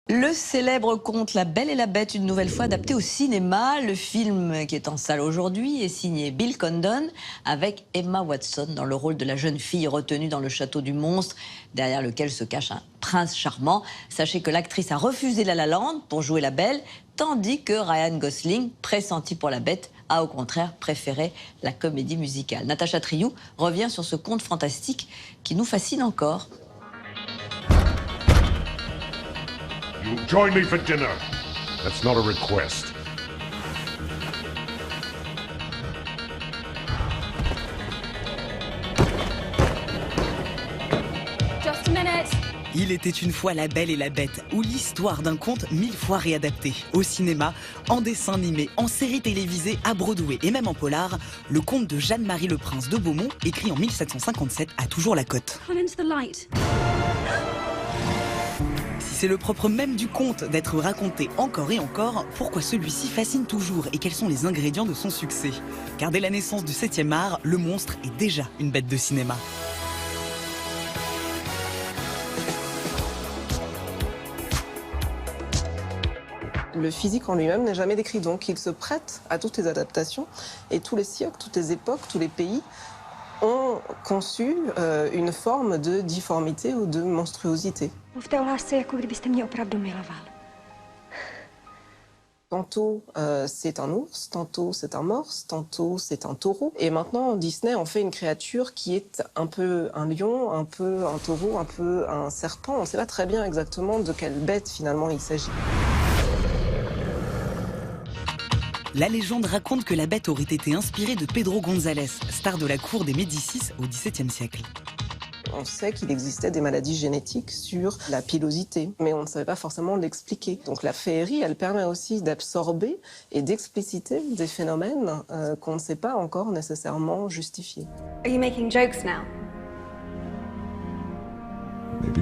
Le célèbre conte La Belle et la Bête, une nouvelle fois adapté au cinéma. Le film qui est en salle aujourd'hui est signé Bill Condon avec Emma Watson dans le rôle de la jeune fille retenue dans le château du monstre, derrière lequel se cache un prince charmant. Sachez que l'actrice a refusé La La Land pour jouer la Belle, tandis que Ryan Gosling, pressenti pour la Bête, a au contraire préféré la comédie musicale. Natacha Triou revient sur ce conte fantastique qui nous fascine encore. You'll join me for dinner. That's not a request. Just a minute. Il était une fois La Belle et la Bête, ou l'histoire d'un conte 1000 fois réadapté. Au cinéma, en dessin animé, en série télévisée, à Broadway et même en polar, le conte de Jeanne-Marie le Prince de Beaumont, écrit en 1757, a toujours la cote. Come into the light. Si c'est le propre même du conte d'être raconté encore et encore, pourquoi celui-ci fascine toujours et quels sont les ingrédients de son succès? Car dès la naissance du 7e art, le monstre est déjà une bête de cinéma. Le physique en lui-même n'est jamais décrit, donc il se prête à toutes les adaptations. Et tous les siècles, toutes les époques, tous les pays ont conçu une forme de difformité ou de monstruosité. Tantôt c'est un ours, tantôt c'est un morse, tantôt c'est un taureau. Et maintenant Disney en fait une créature qui est un peu un lion, un peu un taureau, un peu un serpent. On ne sait pas très bien exactement de quelle bête finalement il s'agit. La légende raconte que la bête aurait été inspirée de Pedro González, star de la cour des Médicis au XVIIe siècle. On sait qu'il existait des maladies génétiques sur la pilosité, mais on ne savait pas forcément l'expliquer. Donc la féerie, elle permet aussi d'absorber et d'expliciter des phénomènes qu'on ne sait pas encore nécessairement justifier. Are you making jokes now? Maybe.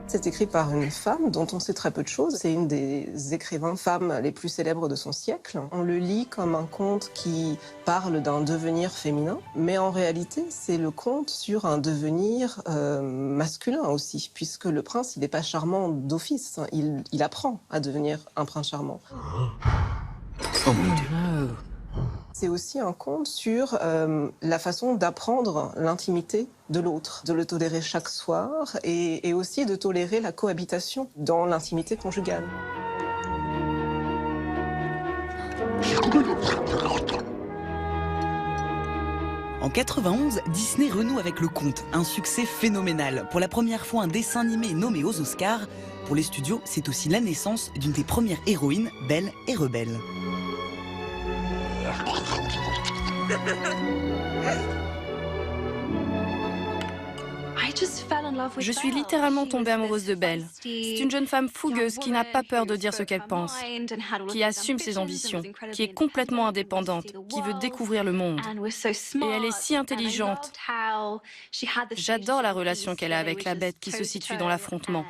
C'est écrit par une femme dont on sait très peu de choses. C'est une des écrivains femmes les plus célèbres de son siècle. On le lit comme un conte qui parle d'un devenir féminin, mais en réalité, c'est le conte sur un devenir masculin aussi, puisque le prince, il n'est pas charmant d'office. Il apprend à devenir un prince charmant. Oh mon Dieu. C'est aussi un conte sur la façon d'apprendre l'intimité de l'autre, de le tolérer chaque soir et aussi de tolérer la cohabitation dans l'intimité conjugale. En 91, Disney renoue avec le conte, un succès phénoménal. Pour la première fois, un dessin animé nommé aux Oscars. Pour les studios, c'est aussi la naissance d'une des premières héroïnes, belle et rebelle. Je suis littéralement tombée amoureuse de Belle. C'est une jeune femme fougueuse qui n'a pas peur de dire ce qu'elle pense, qui assume ses ambitions, qui est complètement indépendante, qui veut découvrir le monde. Et elle est si intelligente. J'adore la relation qu'elle a avec la bête qui se situe dans l'affrontement.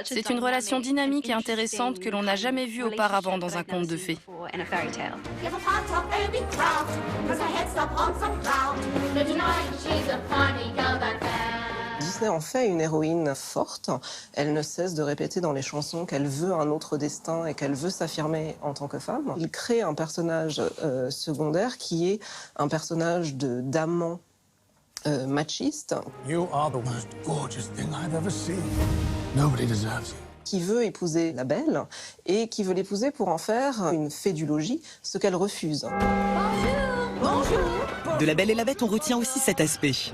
C'est une relation dynamique et intéressante que l'on n'a jamais vue auparavant dans un conte de fées. Disney en fait une héroïne forte. Elle ne cesse de répéter dans les chansons qu'elle veut un autre destin et qu'elle veut s'affirmer en tant que femme. Il crée un personnage secondaire qui est un personnage d'amant machiste. You are the most gorgeous thing I've ever seen. Nobody deserves you. Qui veut épouser la Belle et qui veut l'épouser pour en faire une fée du logis, ce qu'elle refuse. Bonjour. De La Belle et la Bête, on retient aussi cet aspect.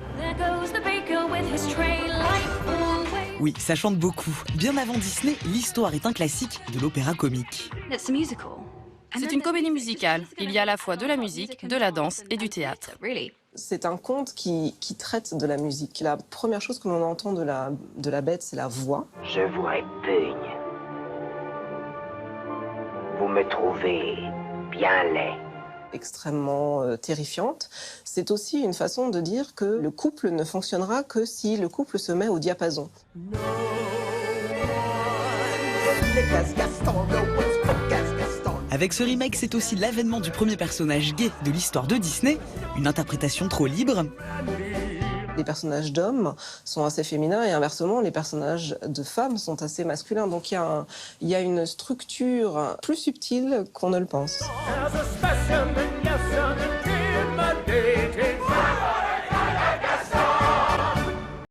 Oui, ça chante beaucoup. Bien avant Disney, l'histoire est un classique de l'opéra comique. C'est une comédie musicale. Il y a à la fois de la musique, de la danse et du théâtre. C'est un conte qui traite de la musique. La première chose que l'on entend de la Bête, c'est la voix. Je vous répugne. Vous me trouvez bien laid. Extrêmement terrifiante. C'est aussi une façon de dire que le couple ne fonctionnera que si le couple se met au diapason. Avec ce remake, c'est aussi l'avènement du premier personnage gay de l'histoire de Disney, une interprétation trop libre. Les personnages d'hommes sont assez féminins et inversement, les personnages de femmes sont assez masculins. Donc il y a une structure plus subtile qu'on ne le pense. There's a special in your son.